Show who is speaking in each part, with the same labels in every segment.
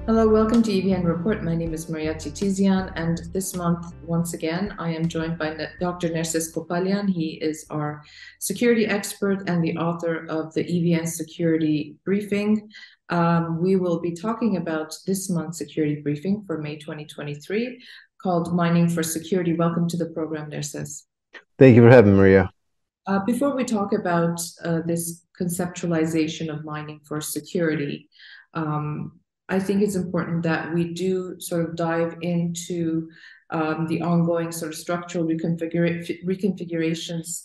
Speaker 1: Hello, welcome to EVN Report. My name is Maria Titizian, and this month, once again, I am joined by Dr. Nerses Kopalyan. He is our security expert and the author of the EVN Security Briefing. We will be talking about this month's security briefing for May 2023, called Mining for Security. Welcome to the program, Nerses.
Speaker 2: Thank you for having me, Maria.
Speaker 1: Before we talk about this conceptualization of mining for security, I think it's important that we do sort of dive into the ongoing sort of structural reconfigurations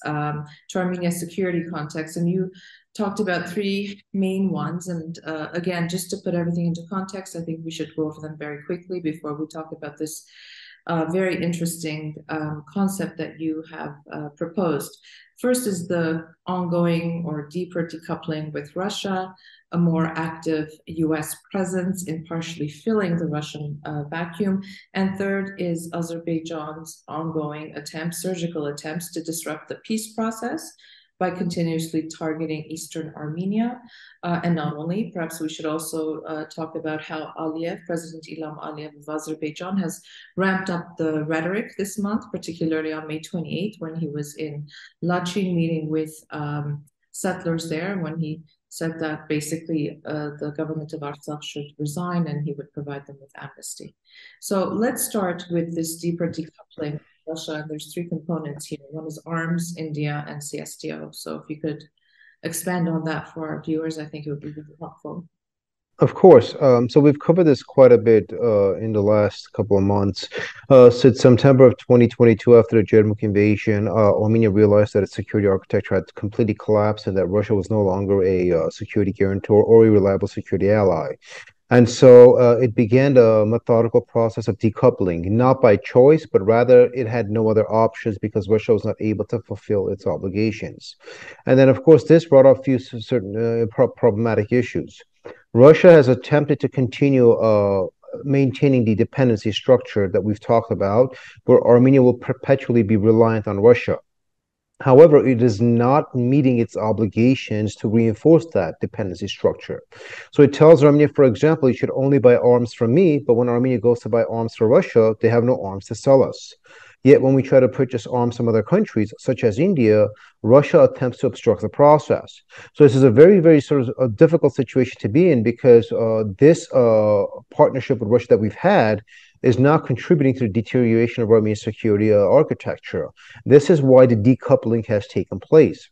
Speaker 1: to Armenia's security context. And you talked about three main ones. And again, just to put everything into context, I think we should go over them very quickly before we talk about this very interesting concept that you have proposed. First is the ongoing or deeper decoupling with Russia, a more active US presence in partially filling the Russian vacuum. And third is Azerbaijan's ongoing attempts, surgical attempts to disrupt the peace process by continuously targeting Eastern Armenia. And not only, perhaps we should also talk about how Aliyev, President Ilham Aliyev of Azerbaijan, has ramped up the rhetoric this month, particularly on May 28th, when he was in Lachin meeting with settlers there, when he said that basically the government of Artsakh should resign and he would provide them with amnesty. So let's start with this deeper decoupling Russia, and there's three components here. One is arms, India, and CSTO. So if you could expand on that for our viewers, I think it would be really helpful.
Speaker 2: Of course. So we've covered this quite a bit in the last couple of months. Since September of 2022, after the German invasion, Armenia realized that its security architecture had completely collapsed and that Russia was no longer a security guarantor or a reliable security ally. And so it began a methodical process of decoupling, not by choice, but rather it had no other options because Russia was not able to fulfill its obligations. And then, of course, this brought up a few certain problematic issues. Russia has attempted to continue maintaining the dependency structure that we've talked about, where Armenia will perpetually be reliant on Russia. However, it is not meeting its obligations to reinforce that dependency structure. So it tells Armenia, for example, you should only buy arms from me, but when Armenia goes to buy arms for Russia, they have no arms to sell us. Yet when we try to purchase arms from other countries, such as India, Russia attempts to obstruct the process. So this is a very, very sort of a difficult situation to be in because this partnership with Russia that we've had is now contributing to the deterioration of Armenia's security architecture. This is why the decoupling has taken place.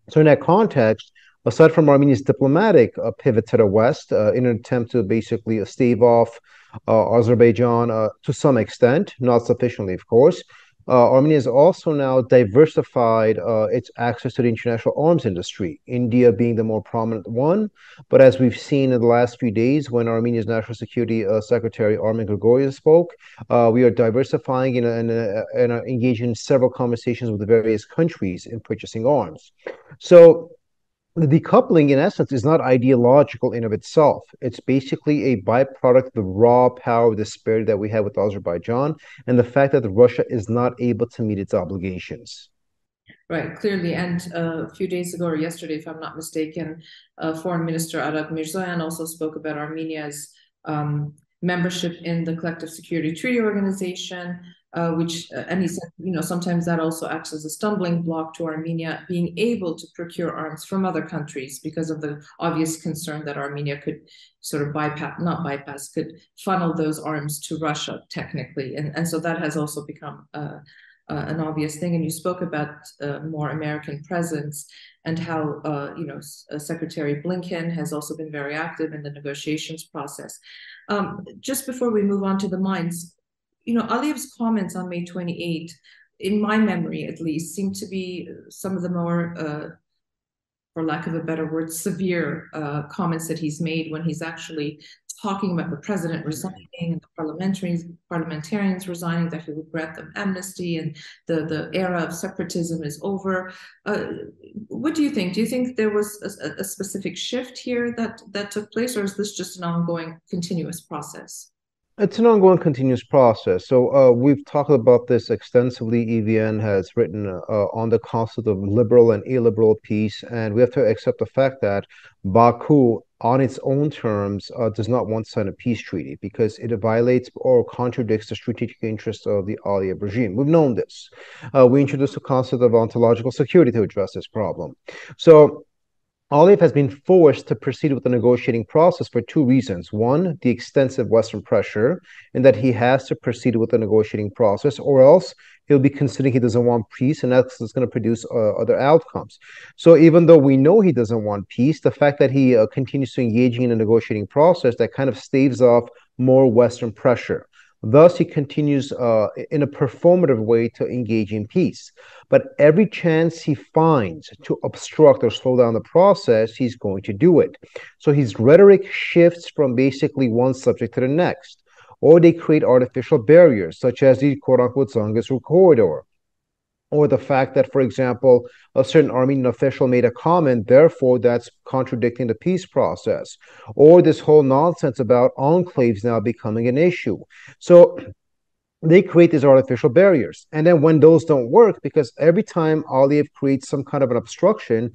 Speaker 2: So in that context, aside from Armenia's diplomatic pivot to the West in an attempt to basically stave off Azerbaijan to some extent, not sufficiently, of course, Armenia has also now diversified its access to the international arms industry, India being the more prominent one. But as we've seen in the last few days, when Armenia's National Security Secretary Armen Grigoryan spoke, we are diversifying and engaging in several conversations with the various countries in purchasing arms. So the decoupling, in essence, is not ideological in of itself. It's basically a byproduct of the raw power disparity that we have with Azerbaijan and the fact that Russia is not able to meet its obligations.
Speaker 1: Right, clearly. And a few days ago or yesterday, if I'm not mistaken, Foreign Minister Arab Mirzoyan also spoke about Armenia's membership in the Collective Security Treaty Organization, and he said, sometimes that also acts as a stumbling block to Armenia being able to procure arms from other countries because of the obvious concern that Armenia could sort of could funnel those arms to Russia technically. And so that has also become an obvious thing. And you spoke about more American presence and how, Secretary Blinken has also been very active in the negotiations process. Just before we move on to the mines, Aliyev's comments on May 28, in my memory at least, seem to be some of the more, for lack of a better word, severe comments that he's made when he's actually talking about the president resigning and the parliamentarians resigning, that he would grant them amnesty and the era of separatism is over. What do you think? Do you think there was a specific shift here that took place, or is this just an ongoing continuous process?
Speaker 2: It's an ongoing continuous process. So we've talked about this extensively. EVN has written on the concept of liberal and illiberal peace, and we have to accept the fact that Baku on its own terms, does not want to sign a peace treaty because it violates or contradicts the strategic interests of the Aliyev regime. We've known this. We introduced the concept of ontological security to address this problem. So Aliyev has been forced to proceed with the negotiating process for two reasons. One, the extensive Western pressure, and that he has to proceed with the negotiating process, or else he'll be considering he doesn't want peace, and that's going to produce other outcomes. So even though we know he doesn't want peace, the fact that he continues to engage in a negotiating process, that kind of staves off more Western pressure. Thus, he continues in a performative way to engage in peace. But every chance he finds to obstruct or slow down the process, he's going to do it. So his rhetoric shifts from basically one subject to the next. Or they create artificial barriers, such as the quote-unquote Zangezur corridor. Or the fact that, for example, a certain Armenian official made a comment, therefore that's contradicting the peace process. Or this whole nonsense about enclaves now becoming an issue. So they create these artificial barriers. And then when those don't work, because every time Aliyev creates some kind of an obstruction,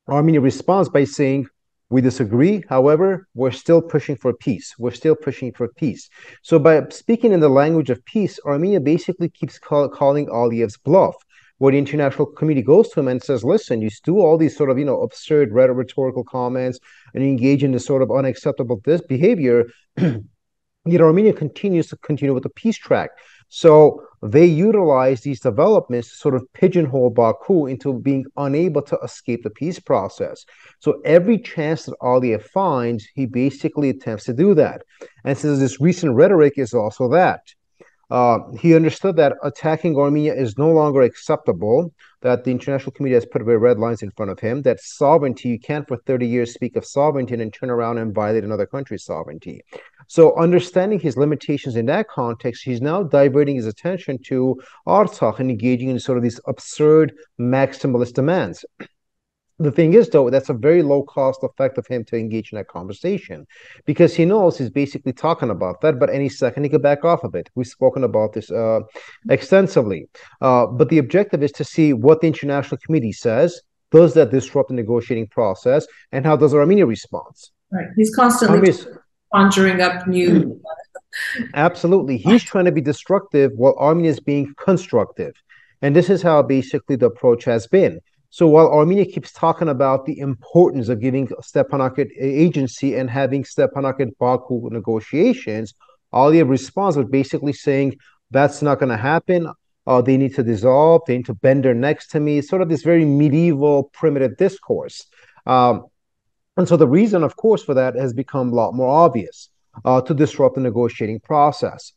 Speaker 2: Armenia responds by saying, we disagree. However, we're still pushing for peace. We're still pushing for peace. So by speaking in the language of peace, Armenia basically keeps calling Aliyev's bluff, where the international community goes to him and says, listen, you do all these sort of, absurd rhetorical comments and you engage in this sort of unacceptable behavior. Yet Armenia continues with the peace track. So they utilize these developments to sort of pigeonhole Baku into being unable to escape the peace process. So every chance that Aliyev finds, he basically attempts to do that. And since this recent rhetoric is also that. He understood that attacking Armenia is no longer acceptable, that the international community has put away red lines in front of him, that sovereignty, you can't for 30 years speak of sovereignty and then turn around and violate another country's sovereignty. So understanding his limitations in that context, he's now diverting his attention to Artsakh and engaging in sort of these absurd maximalist demands. The thing is, though, that's a very low cost effect of him to engage in that conversation because he knows he's basically talking about that, but any second he could back off of it. We've spoken about this extensively. But the objective is to see what the international community says. Does that disrupt the negotiating process? And how does Armenia respond?
Speaker 1: Right. He's constantly conjuring up new.
Speaker 2: Absolutely. He's trying to be destructive while Armenia is being constructive. And this is how basically the approach has been. So while Armenia keeps talking about the importance of giving Stepanakert agency and having Stepanakert Baku negotiations, Aliyev responds with basically saying that's not going to happen. They need to dissolve. They need to bend their necks to me. It's sort of this very medieval, primitive discourse. And so the reason, of course, for that has become a lot more obvious to disrupt the negotiating process.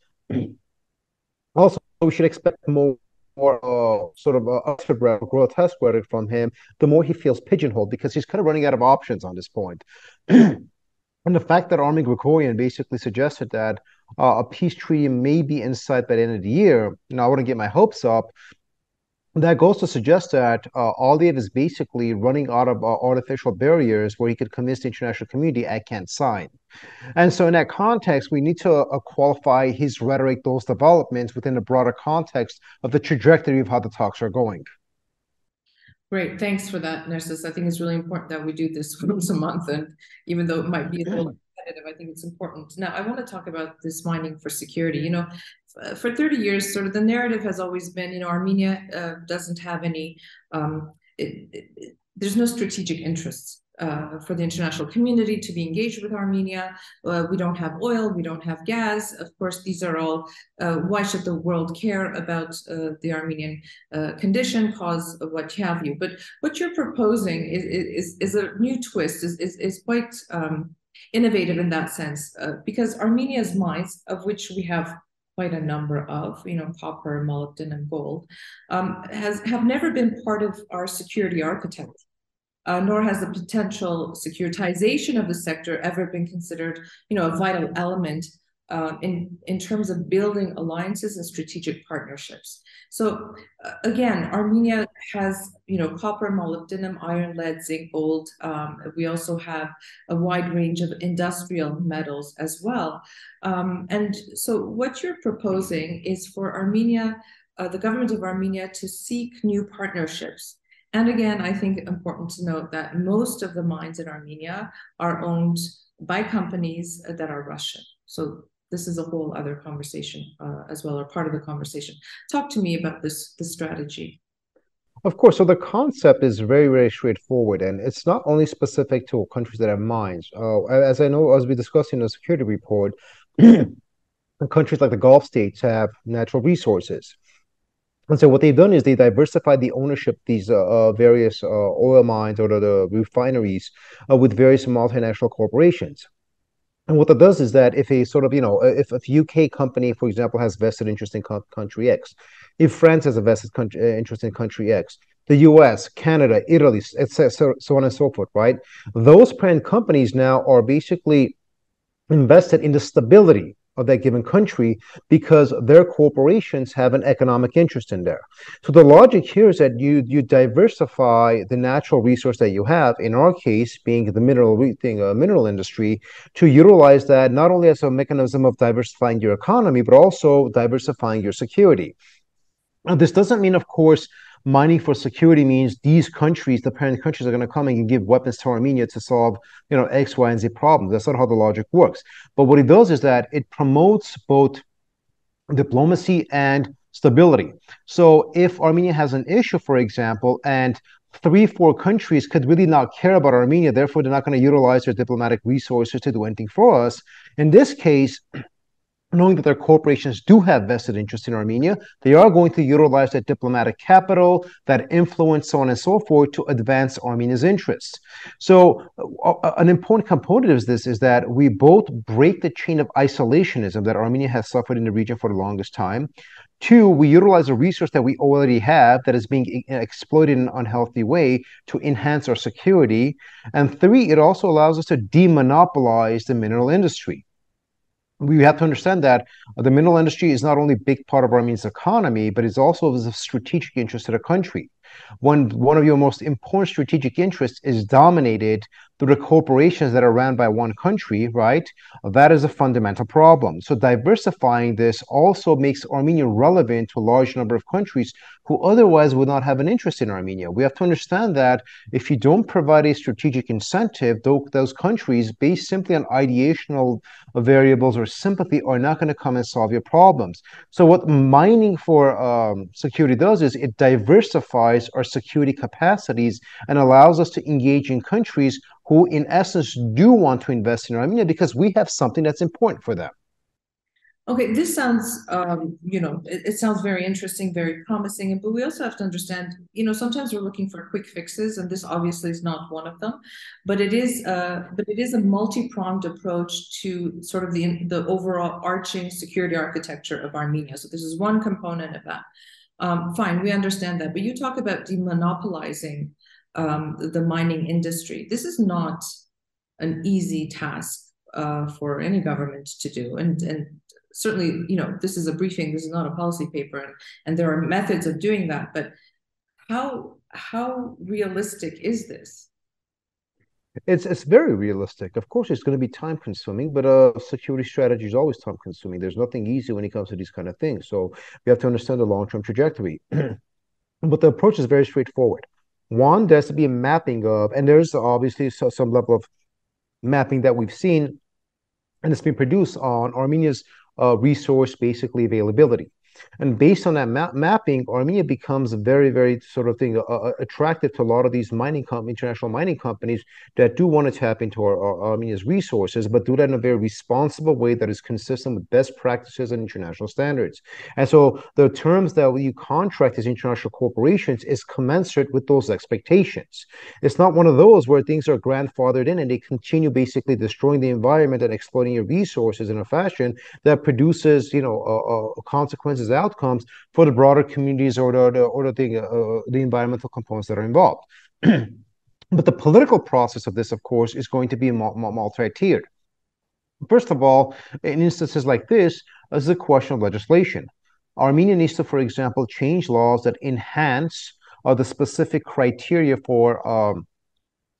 Speaker 2: Also, we should expect more grotesque rhetoric from him, the more he feels pigeonholed because he's kind of running out of options on this point. And the fact that Armin Grigorian basically suggested that a peace treaty may be in sight by the end of the year, I want to get my hopes up. That goes to suggest that Aliyev is basically running out of artificial barriers where he could convince the international community, I can't sign. And so in that context, we need to qualify his rhetoric, those developments within the broader context of the trajectory of how the talks are going.
Speaker 1: Great. Thanks for that, Nerses. I think it's really important that we do this once a month. And even though it might be a little repetitive, I think it's important. Now, I want to talk about this mining for security. For 30 years, sort of the narrative has always been, Armenia doesn't have any, there's no strategic interests for the international community to be engaged with Armenia. We don't have oil, we don't have gas. Of course, these are all, why should the world care about the Armenian condition, cause, what have you. But what you're proposing is a new twist, is quite innovative in that sense, because Armenia's mines, of which we have quite a number of, copper, molybdenum, gold, have never been part of our security architecture. Nor has the potential securitization of the sector ever been considered, a vital element in terms of building alliances and strategic partnerships. So again, Armenia has, copper, molybdenum, iron, lead, zinc, gold. We also have a wide range of industrial metals as well. And so what you're proposing is for Armenia, the government of Armenia, to seek new partnerships And again, I think important to note that most of the mines in Armenia are owned by companies that are Russian. So this is a whole other conversation as well, or part of the conversation. Talk to me about this strategy.
Speaker 2: Of course, so the concept is very, very straightforward, and it's not only specific to countries that have mines. As I know, as we discussed in the security report, countries like the Gulf states have natural resources. And so what they've done is they diversified the ownership of these various oil mines or the refineries with various multinational corporations. And what that does is that if a sort of, if a UK company, for example, has vested interest in country X, if France has a vested interest in country X, the US, Canada, Italy, etc., so on and so forth, right? Those parent companies now are basically invested in the stability of that given country because their corporations have an economic interest in there. So the logic here is that you diversify the natural resource that you have, in our case being the mineral industry, to utilize that not only as a mechanism of diversifying your economy, but also diversifying your security. Now, this doesn't mean, of course, mining for security means these countries, the parent countries, are going to come and give weapons to Armenia to solve, X, Y, and Z problems. That's not how the logic works. But what it does is that it promotes both diplomacy and stability. So if Armenia has an issue, for example, and 3, 4 countries could really not care about Armenia, therefore they're not going to utilize their diplomatic resources to do anything for us. In this case, knowing that their corporations do have vested interest in Armenia, they are going to utilize that diplomatic capital, that influence, so on and so forth, to advance Armenia's interests. So an important component of this is that we both break the chain of isolationism that Armenia has suffered in the region for the longest time. 2, we utilize a resource that we already have that is being exploited in an unhealthy way to enhance our security. And 3, it also allows us to demonopolize the mineral industry. We have to understand that the mineral industry is not only a big part of Armenia's economy, but it's also of strategic interest to the country. When one of your most important strategic interests is dominated through the corporations that are run by one country, right? That is a fundamental problem. So diversifying this also makes Armenia relevant to a large number of countries who otherwise would not have an interest in Armenia. We have to understand that if you don't provide a strategic incentive, those countries, based simply on ideational variables or sympathy, are not going to come and solve your problems. So what mining for security does is it diversifies our security capacities and allows us to engage in countries who, in essence, do want to invest in Armenia because we have something that's important for them.
Speaker 1: Okay, this sounds, it sounds very interesting, very promising, but we also have to understand, sometimes we're looking for quick fixes, and this obviously is not one of them, but it is a multi-pronged approach to sort of the overall arching security architecture of Armenia. So this is one component of that. Fine, we understand that, but you talk about demonopolizing the mining industry. This is not an easy task for any government to do, and certainly, this is a briefing, this is not a policy paper, and there are methods of doing that, but how realistic is this?
Speaker 2: It's very realistic. Of course, it's going to be time consuming, but security strategy is always time consuming. There's nothing easy when it comes to these kind of things. So we have to understand the long-term trajectory. But the approach is very straightforward. One, there has to be a mapping of, and there's obviously some level of mapping that we've seen, and it's been produced on Armenia's resource basically availability. And based on that mapping, Armenia becomes very, very sort of thing attractive to a lot of these international mining companies that do want to tap into our Armenia's resources, but do that in a very responsible way that is consistent with best practices and international standards. And so the terms that you contract as international corporations is commensurate with those expectations. It's not one of those where things are grandfathered in and they continue basically destroying the environment and exploiting your resources in a fashion that produces, consequences, outcomes for the broader communities or the environmental components that are involved. But the political process of this, of course, is going to be multi-tiered. First of all, in instances like this, is a question of legislation. Armenia needs to, for example, change laws that enhance the specific criteria for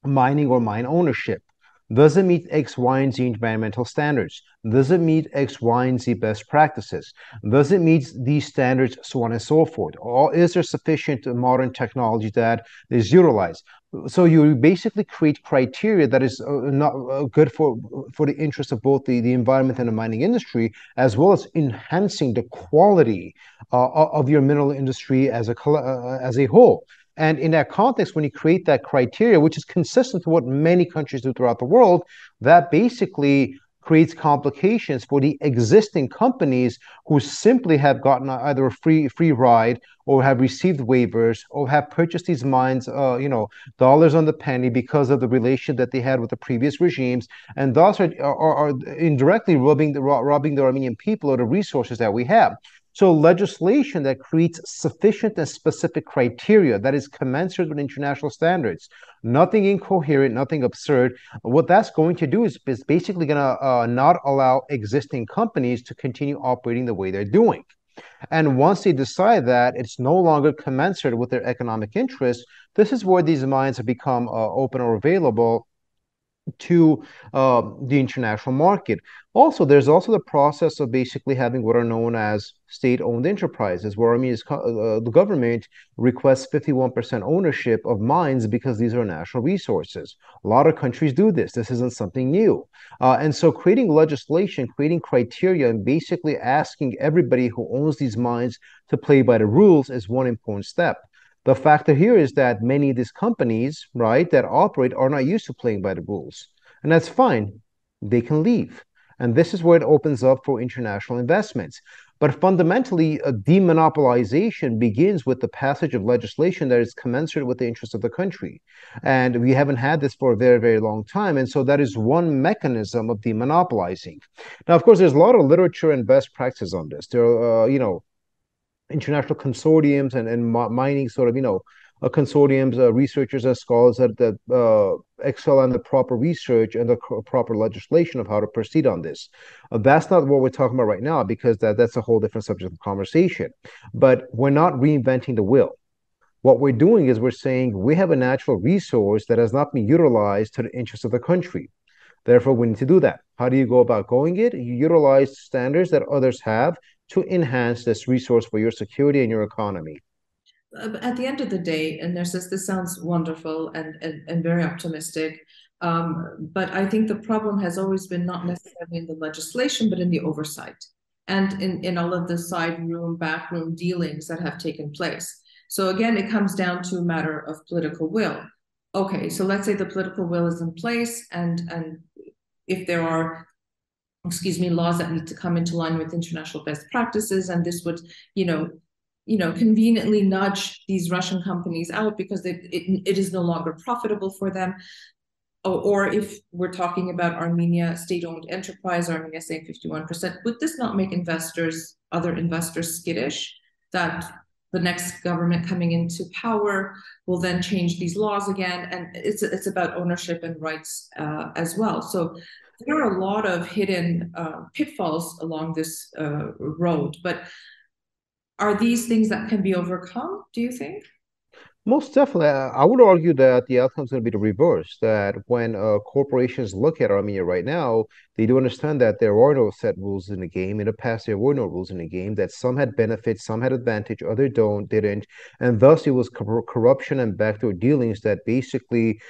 Speaker 2: mining or mine ownership. Does it meet X, Y, and Z environmental standards? Does it meet X, Y, and Z best practices? Does it meet these standards, so on and so forth? Or is there sufficient modern technology that is utilized? So you basically create criteria that is not good for the interest of both the environment and the mining industry, as well as enhancing the quality of your mineral industry as a whole. And in that context, when you create that criteria, which is consistent to what many countries do throughout the world, that basically creates complications for the existing companies who simply have gotten either a free ride or have received waivers or have purchased these mines, dollars on the penny because of the relation that they had with the previous regimes, and thus are indirectly robbing the Armenian people of the resources that we have. So legislation that creates sufficient and specific criteria that is commensurate with international standards, nothing incoherent, nothing absurd. What that's going to do is basically going to not allow existing companies to continue operating the way they're doing. And once they decide that it's no longer commensurate with their economic interests, this is where these mines have become open or available to the international market. Also, there's also the process of basically having what are known as state-owned enterprises, where the government requests 51% ownership of mines because these are national resources. A lot of countries do this. This isn't something new. And so creating legislation, creating criteria, and basically asking everybody who owns these mines to play by the rules is one important step. The factor here is that many of these companies, right, that operate are not used to playing by the rules. And that's fine. They can leave. And this is where it opens up for international investments. But fundamentally, a demonopolization begins with the passage of legislation that is commensurate with the interests of the country. And we haven't had this for a very, very long time. And so that is one mechanism of demonopolizing. Now, of course, there's a lot of literature and best practices on this. There are, international consortiums and mining sort of, consortiums, researchers and scholars that excel on the proper research and the proper legislation of how to proceed on this. That's not what we're talking about right now because that's a whole different subject of conversation. But we're not reinventing the wheel. What we're doing is we're saying we have a natural resource that has not been utilized to the interest of the country. Therefore, we need to do that. How do you go about going it? You utilize standards that others have to enhance this resource for your security and your economy.
Speaker 1: At the end of the day, and this sounds wonderful and very optimistic, but I think the problem has always been not necessarily in the legislation, but in the oversight and in all of the side room, backroom dealings that have taken place. So again, it comes down to a matter of political will. Okay, so let's say the political will is in place, and if there are laws that need to come into line with international best practices, and this would, conveniently nudge these Russian companies out because it is no longer profitable for them. Or if we're talking about Armenia, state-owned enterprise, Armenia saying 51%, would this not make other investors skittish that the next government coming into power will then change these laws again? And it's about ownership and rights as well. So there are a lot of hidden pitfalls along this road, but are these things that can be overcome, do you think?
Speaker 2: Most definitely. I would argue that the outcome is going to be the reverse, that when corporations look at Armenia right now, they do understand that there are no set rules in the game. In the past, there were no rules in the game, that some had benefits, some had advantage, others didn't. And thus, it was corruption and backdoor dealings that basically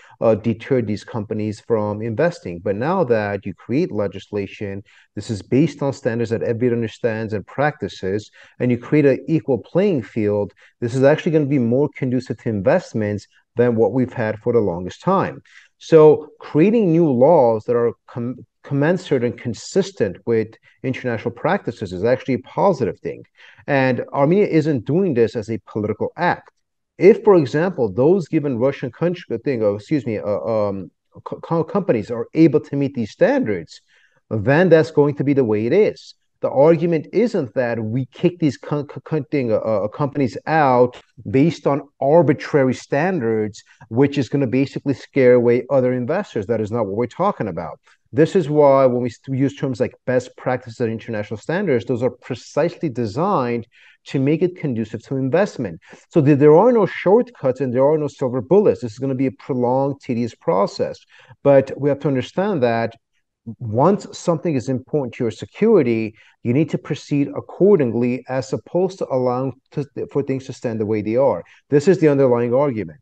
Speaker 2: deterred these companies from investing. But now that you create legislation, this is based on standards that everybody understands and practices, and you create an equal playing field, this is actually going to be more conducive to investments than what we've had for the longest time. So creating new laws that are commensurate and consistent with international practices is actually a positive thing. And Armenia isn't doing this as a political act. If, for example, those given Russian companies are able to meet these standards, then that's going to be the way it is. The argument isn't that we kick these companies out based on arbitrary standards, which is going to basically scare away other investors. That is not what we're talking about. This is why when we use terms like best practices and international standards, those are precisely designed to make it conducive to investment. So there are no shortcuts and there are no silver bullets. This is going to be a prolonged, tedious process. But we have to understand that once something is important to your security, you need to proceed accordingly as opposed to allowing for things to stand the way they are. This is the underlying argument.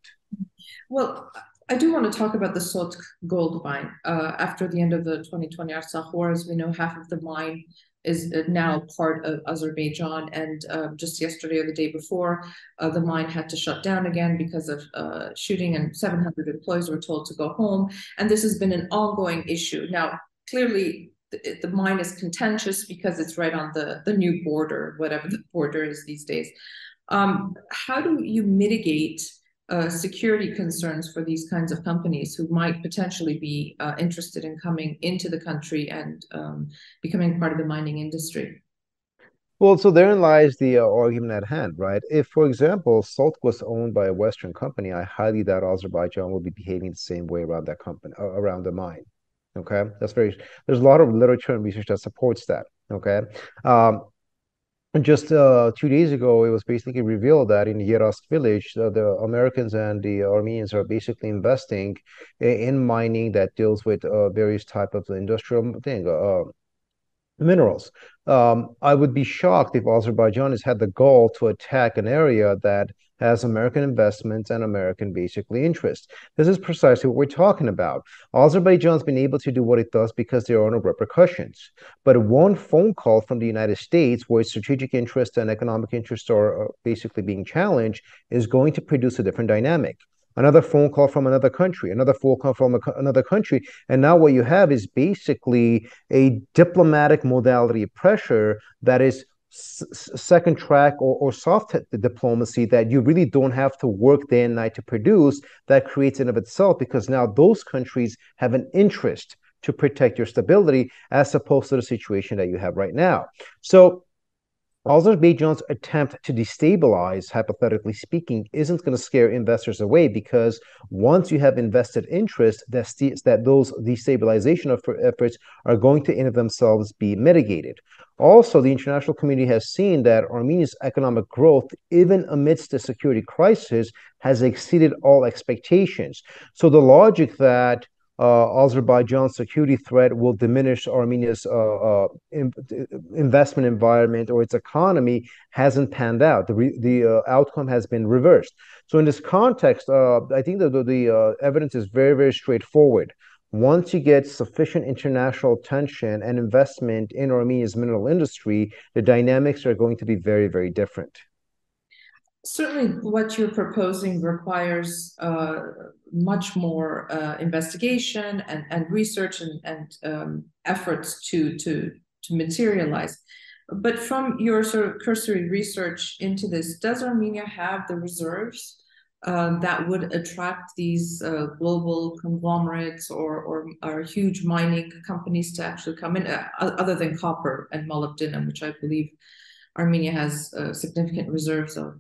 Speaker 1: Well, I do want to talk about the Sot gold mine. After the end of the 2020 Artsakh war, as we know, half of the mine is now part of Azerbaijan. And just yesterday or the day before, the mine had to shut down again because of shooting, and 700 employees were told to go home. And this has been an ongoing issue. Now, clearly, the mine is contentious because it's right on the new border, whatever the border is these days. How do you mitigate security concerns for these kinds of companies who might potentially be interested in coming into the country and becoming part of the mining industry?
Speaker 2: Well, so therein lies the argument at hand, right? If, for example, Salt was owned by a Western company, I highly doubt Azerbaijan will be behaving the same way around that company, around the mine. Okay, there's a lot of literature and research that supports that. Okay, and just 2 days ago, it was basically revealed that in Yeresk village, the Americans and the Armenians are basically investing in mining that deals with various type of industrial minerals. I would be shocked if Azerbaijan has had the gall to attack an area that has American investments and American basically interest. This is precisely what we're talking about. Azerbaijan's been able to do what it does because there are no repercussions. But one phone call from the United States, where strategic interests and economic interests are basically being challenged, is going to produce a different dynamic. Another phone call from another country, another phone call from another country. And now what you have is basically a diplomatic modality of pressure that is second track or soft diplomacy that you really don't have to work day and night to produce, that creates in of itself, because now those countries have an interest to protect your stability as opposed to the situation that you have right now. So Azerbaijan's attempt to destabilize, hypothetically speaking, isn't going to scare investors away, because once you have invested interest, that those destabilization efforts are going to in of themselves be mitigated. Also, the international community has seen that Armenia's economic growth, even amidst the security crisis, has exceeded all expectations. So the logic that Azerbaijan's security threat will diminish Armenia's investment environment or its economy hasn't panned out. The outcome has been reversed. So in this context, I think that the evidence is very, very straightforward. Once you get sufficient international attention and investment in Armenia's mineral industry, the dynamics are going to be very, very different.
Speaker 1: Certainly, what you're proposing requires much more investigation and research and efforts to materialize. But from your sort of cursory research into this, does Armenia have the reserves that would attract these global conglomerates or huge mining companies to actually come in, other than copper and molybdenum, which I believe Armenia has significant reserves of?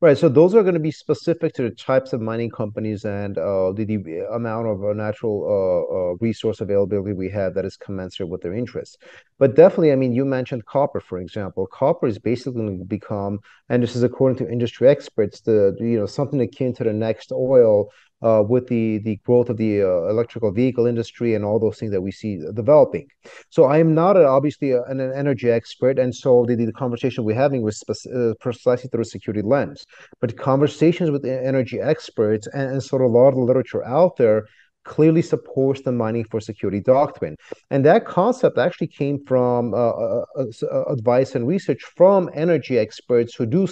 Speaker 2: Right, so those are going to be specific to the types of mining companies and the amount of natural resource availability we have that is commensurate with their interests. But definitely, I mean, you mentioned copper, for example. Copper is basically going to become, and this is according to industry experts, something akin to the next oil with the growth of the electrical vehicle industry and all those things that we see developing. So I am not obviously an energy expert, and so the conversation we're having was precisely through a security lens. But conversations with energy experts and sort of a lot of the literature out there clearly supports the mining for security doctrine. And that concept actually came from advice and research from energy experts who do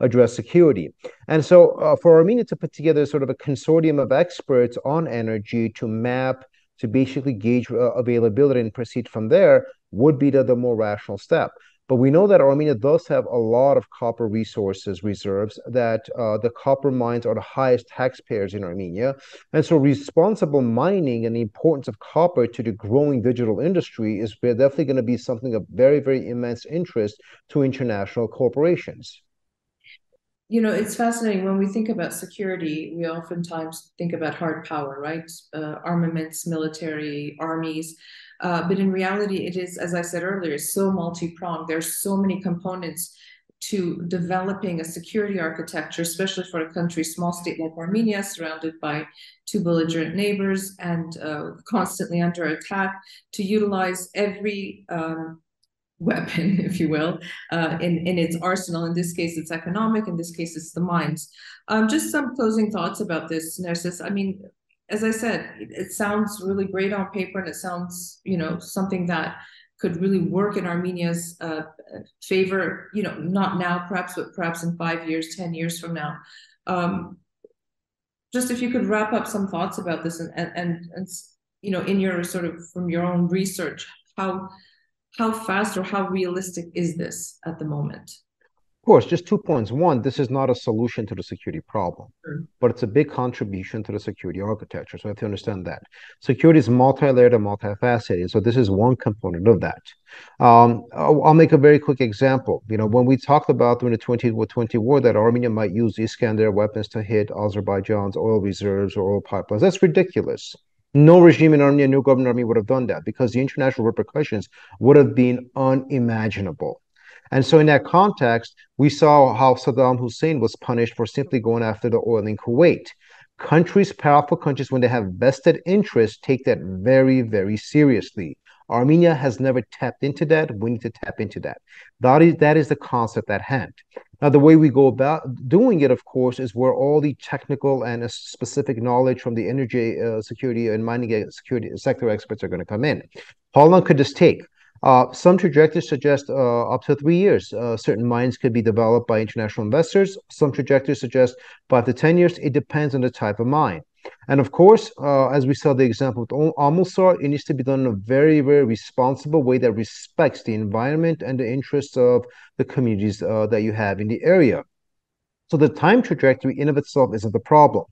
Speaker 2: address security. And so for Armenia to put together sort of a consortium of experts on energy to map, to basically gauge availability and proceed from there would be the more rational step. But we know that Armenia does have a lot of copper resources reserves, that the copper mines are the highest taxpayers in Armenia. And so responsible mining and the importance of copper to the growing digital industry is definitely going to be something of very, very immense interest to international corporations.
Speaker 1: You know, it's fascinating when we think about security, we oftentimes think about hard power, right? Armaments, military, armies. But in reality, it is, as I said earlier, so multi-pronged. There's so many components to developing a security architecture, especially for a country, small state like Armenia, surrounded by two belligerent neighbors and constantly under attack, to utilize every weapon, if you will, in its arsenal. In this case, it's economic. In this case, it's the mines. Just some closing thoughts about this, Nerses. I mean, as I said, it sounds really great on paper, and it sounds, you know, something that could really work in Armenia's favor. You know, not now, perhaps, but perhaps in 5 years, 10 years from now. Just if you could wrap up some thoughts about this, and you know, in your sort of from your own research, how fast or how realistic is this at the moment?
Speaker 2: Of course, just 2 points. One, this is not a solution to the security problem, but it's a big contribution to the security architecture. So I have to understand that. Security is multi-layered and multifaceted. So this is one component of that. I'll make a very quick example. You know, when we talked about during the 2020 war that Armenia might use Iskander weapons to hit Azerbaijan's oil reserves or oil pipelines, that's ridiculous. No regime in Armenia, no government in Armenia would have done that because the international repercussions would have been unimaginable. And so in that context, we saw how Saddam Hussein was punished for simply going after the oil in Kuwait. Countries, powerful countries, when they have vested interests, take that very, very seriously. Armenia has never tapped into that. We need to tap into that. That is the concept at hand. Now, the way we go about doing it, of course, is where all the technical and specific knowledge from the energy security and mining security sector experts are going to come in. How long could this take? Some trajectories suggest up to 3 years. Certain mines could be developed by international investors. Some trajectories suggest 5 to 10 years. It depends on the type of mine. And of course, as we saw the example with Amulsar, it needs to be done in a very, very responsible way that respects the environment and the interests of the communities that you have in the area. So the time trajectory in of itself isn't the problem.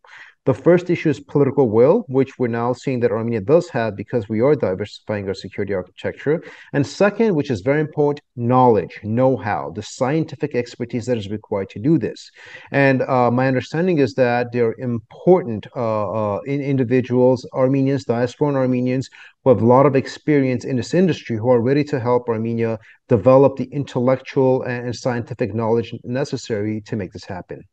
Speaker 2: The first issue is political will, which we're now seeing that Armenia does have because we are diversifying our security architecture. And second, which is very important, knowledge, know-how, the scientific expertise that is required to do this. And my understanding is that there are important individuals, Armenians, diasporan Armenians, who have a lot of experience in this industry, who are ready to help Armenia develop the intellectual and scientific knowledge necessary to make this happen.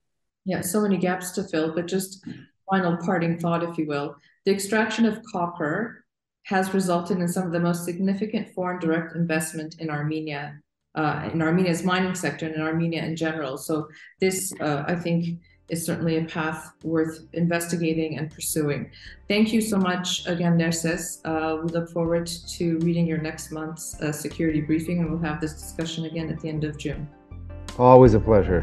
Speaker 1: Yeah, so many gaps to fill, but just final parting thought, if you will. The extraction of copper has resulted in some of the most significant foreign direct investment in Armenia, in Armenia's mining sector and in Armenia in general. So this, I think, is certainly a path worth investigating and pursuing. Thank you so much again, Nerses. We look forward to reading your next month's security briefing, and we'll have this discussion again at the end of June.
Speaker 2: Always a pleasure.